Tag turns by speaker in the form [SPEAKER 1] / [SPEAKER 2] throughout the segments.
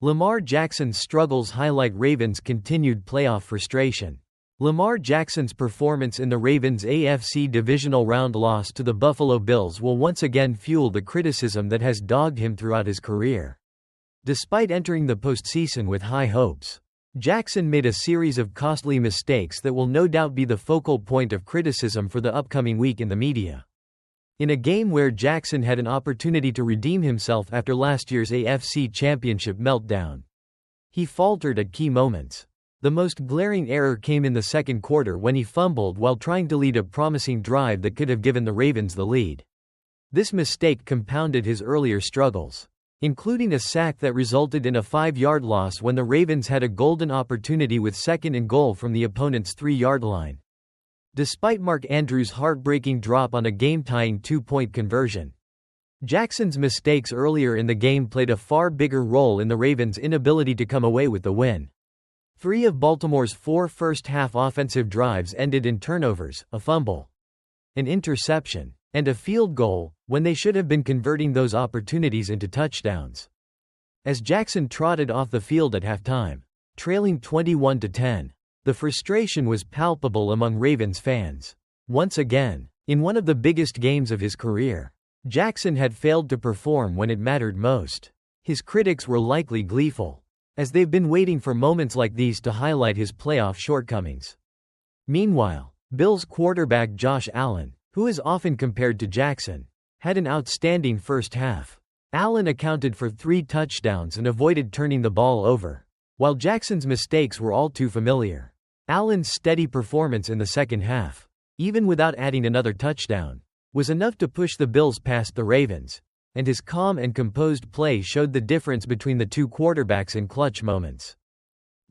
[SPEAKER 1] Lamar Jackson's struggles highlight Ravens' continued playoff frustration. Lamar Jackson's performance in the Ravens' AFC Divisional Round loss to the Buffalo Bills will once again fuel the criticism that has dogged him throughout his career. Despite entering the postseason with high hopes, Jackson made a series of costly mistakes that will no doubt be the focal point of criticism for the upcoming week in the media. In a game where Jackson had an opportunity to redeem himself after last year's AFC Championship meltdown, he faltered at key moments. The most glaring error came in the second quarter when he fumbled while trying to lead a promising drive that could have given the Ravens the lead. This mistake compounded his earlier struggles, including a sack that resulted in a 5-yard loss when the Ravens had a golden opportunity with 2nd and goal from the opponent's 3-yard line. Despite Mark Andrews' heartbreaking drop on a game-tying 2-point conversion, Jackson's mistakes earlier in the game played a far bigger role in the Ravens' inability to come away with the win. 3 of Baltimore's 4 first-half offensive drives ended in turnovers, a fumble, an interception, and a field goal, when they should have been converting those opportunities into touchdowns. As Jackson trotted off the field at halftime, trailing 21-10, the frustration was palpable among Ravens fans. Once again, in one of the biggest games of his career, Jackson had failed to perform when it mattered most. His critics were likely gleeful, as they've been waiting for moments like these to highlight his playoff shortcomings. Meanwhile, Bills quarterback Josh Allen, who is often compared to Jackson, had an outstanding first half. Allen accounted for 3 touchdowns and avoided turning the ball over, while Jackson's mistakes were all too familiar. Allen's steady performance in the second half, even without adding another touchdown, was enough to push the Bills past the Ravens, and his calm and composed play showed the difference between the two quarterbacks in clutch moments.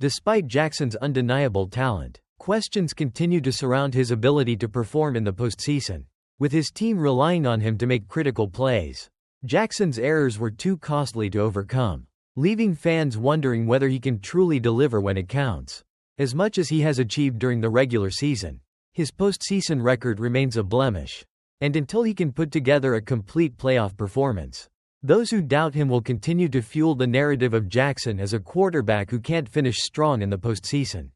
[SPEAKER 1] Despite Jackson's undeniable talent, questions continue to surround his ability to perform in the postseason. With his team relying on him to make critical plays, Jackson's errors were too costly to overcome, leaving fans wondering whether he can truly deliver when it counts. As much as he has achieved during the regular season, his postseason record remains a blemish. And until he can put together a complete playoff performance, those who doubt him will continue to fuel the narrative of Jackson as a quarterback who can't finish strong in the postseason.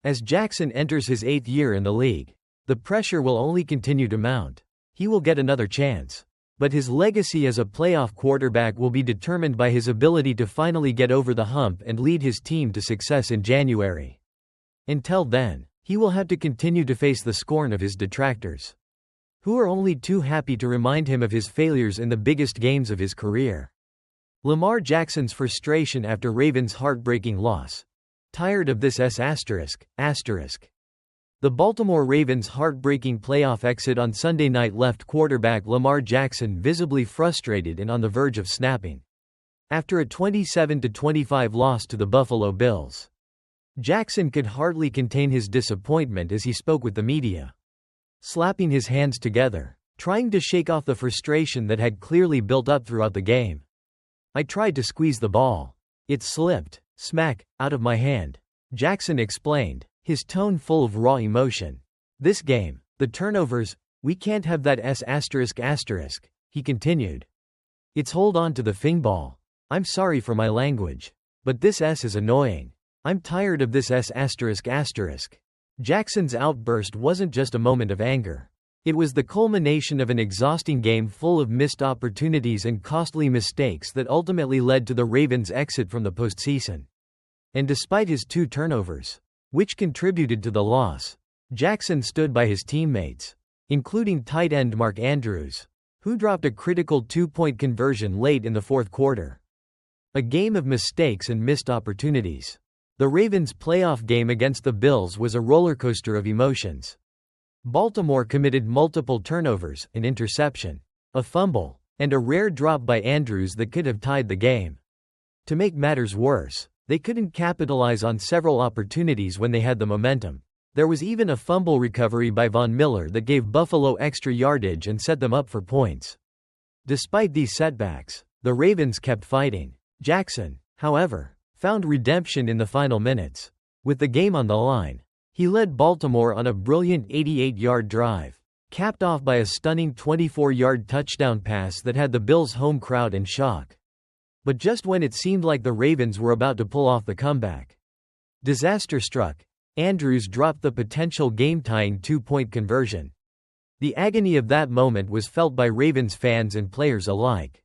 [SPEAKER 1] As Jackson enters his 8th year in the league, the pressure will only continue to mount. He will get another chance, but his legacy as a playoff quarterback will be determined by his ability to finally get over the hump and lead his team to success in January. Until then, he will have to continue to face the scorn of his detractors, who are only too happy to remind him of his failures in the biggest games of his career. Lamar Jackson's frustration after Ravens' heartbreaking loss. Tired of this ****. The Baltimore Ravens' heartbreaking playoff exit on Sunday night left quarterback Lamar Jackson visibly frustrated and on the verge of snapping. After a 27-25 loss to the Buffalo Bills, Jackson could hardly contain his disappointment as he spoke with the media, slapping his hands together, trying to shake off the frustration that had clearly built up throughout the game. "I tried to squeeze the ball. It slipped, smack, out of my hand," Jackson explained, his tone full of raw emotion. "This game, the turnovers, we can't have that ****, he continued. "It's hold on to the fingball. I'm sorry for my language, but this is annoying. I'm tired of this ****. Jackson's outburst wasn't just a moment of anger. It was the culmination of an exhausting game full of missed opportunities and costly mistakes that ultimately led to the Ravens' exit from the postseason. And despite his 2 turnovers, which contributed to the loss, Jackson stood by his teammates, including tight end Mark Andrews, who dropped a critical 2-point conversion late in the fourth quarter. A game of mistakes and missed opportunities. The Ravens' playoff game against the Bills was a rollercoaster of emotions. Baltimore committed multiple turnovers, an interception, a fumble, and a rare drop by Andrews that could have tied the game. To make matters worse, they couldn't capitalize on several opportunities when they had the momentum. There was even a fumble recovery by Von Miller that gave Buffalo extra yardage and set them up for points. Despite these setbacks, the Ravens kept fighting. Jackson, however, found redemption in the final minutes. With the game on the line, he led Baltimore on a brilliant 88-yard drive, capped off by a stunning 24-yard touchdown pass that had the Bills' home crowd in shock. But just when it seemed like the Ravens were about to pull off the comeback, disaster struck. Andrews dropped the potential game-tying two-point conversion. The agony of that moment was felt by Ravens fans and players alike.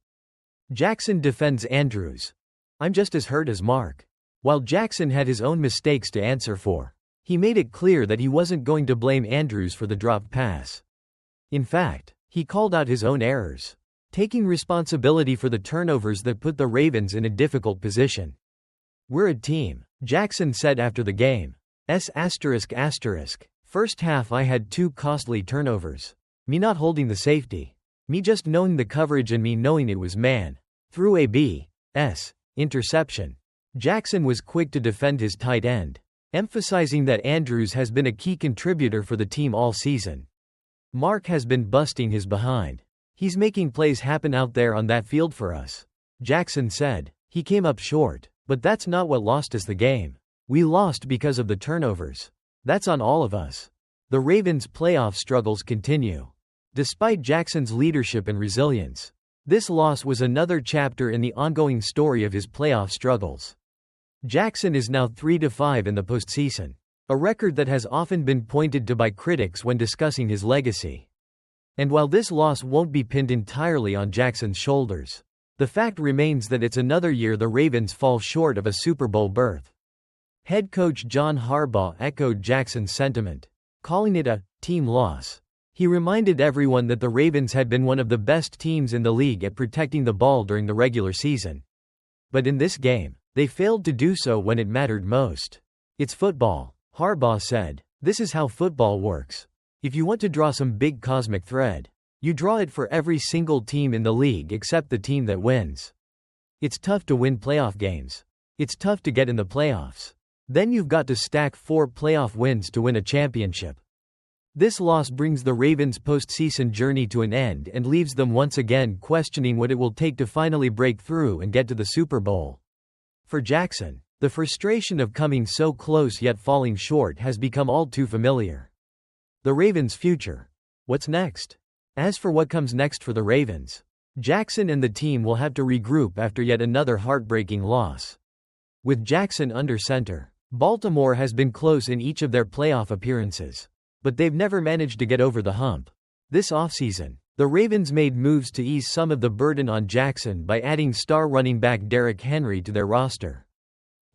[SPEAKER 1] Jackson defends Andrews. "I'm just as hurt as Mark." While Jackson had his own mistakes to answer for, he made it clear that he wasn't going to blame Andrews for the dropped pass. In fact, he called out his own errors, taking responsibility for the turnovers that put the Ravens in a difficult position. "We're a team," Jackson said after the game. First half I had 2 costly turnovers. Me not holding the safety. Me just knowing the coverage and me knowing it was man. Through a B.S. interception. Jackson was quick to defend his tight end, emphasizing that Andrews has been a key contributor for the team all season. "Mark has been busting his behind. He's making plays happen out there on that field for us," Jackson said. "He came up short, but that's not what lost us the game. We lost because of the turnovers. That's on all of us." The Ravens' playoff struggles continue. Despite Jackson's leadership and resilience, this loss was another chapter in the ongoing story of his playoff struggles. Jackson is now 3-5 in the postseason, a record that has often been pointed to by critics when discussing his legacy. And while this loss won't be pinned entirely on Jackson's shoulders, the fact remains that it's another year the Ravens fall short of a Super Bowl berth. Head coach John Harbaugh echoed Jackson's sentiment, calling it a team loss. He reminded everyone that the Ravens had been one of the best teams in the league at protecting the ball during the regular season. But in this game, they failed to do so when it mattered most. "It's football," Harbaugh said. "This is how football works. If you want to draw some big cosmic thread, you draw it for every single team in the league except the team that wins. It's tough to win playoff games. It's tough to get in the playoffs. Then you've got to stack 4 playoff wins to win a championship." This loss brings the Ravens' postseason journey to an end and leaves them once again questioning what it will take to finally break through and get to the Super Bowl. For Jackson, the frustration of coming so close yet falling short has become all too familiar. The Ravens' future. What's next? As for what comes next for the Ravens, Jackson and the team will have to regroup after yet another heartbreaking loss. With Jackson under center, Baltimore has been close in each of their playoff appearances, but they've never managed to get over the hump. This offseason, the Ravens made moves to ease some of the burden on Jackson by adding star running back Derrick Henry to their roster.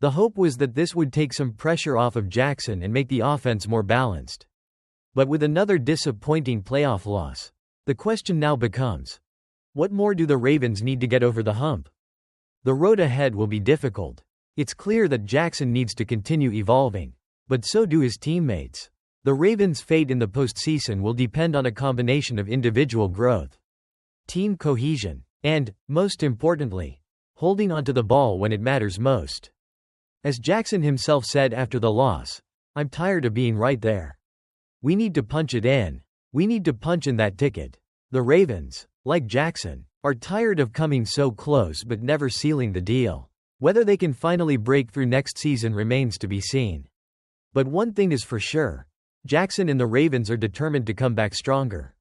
[SPEAKER 1] The hope was that this would take some pressure off of Jackson and make the offense more balanced. But with another disappointing playoff loss, the question now becomes, what more do the Ravens need to get over the hump? The road ahead will be difficult. It's clear that Jackson needs to continue evolving, but so do his teammates. The Ravens' fate in the postseason will depend on a combination of individual growth, team cohesion, and, most importantly, holding onto the ball when it matters most. As Jackson himself said after the loss, "I'm tired of being right there. We need to punch it in. We need to punch in that ticket." The Ravens, like Jackson, are tired of coming so close but never sealing the deal. Whether they can finally break through next season remains to be seen. But one thing is for sure, Jackson and the Ravens are determined to come back stronger.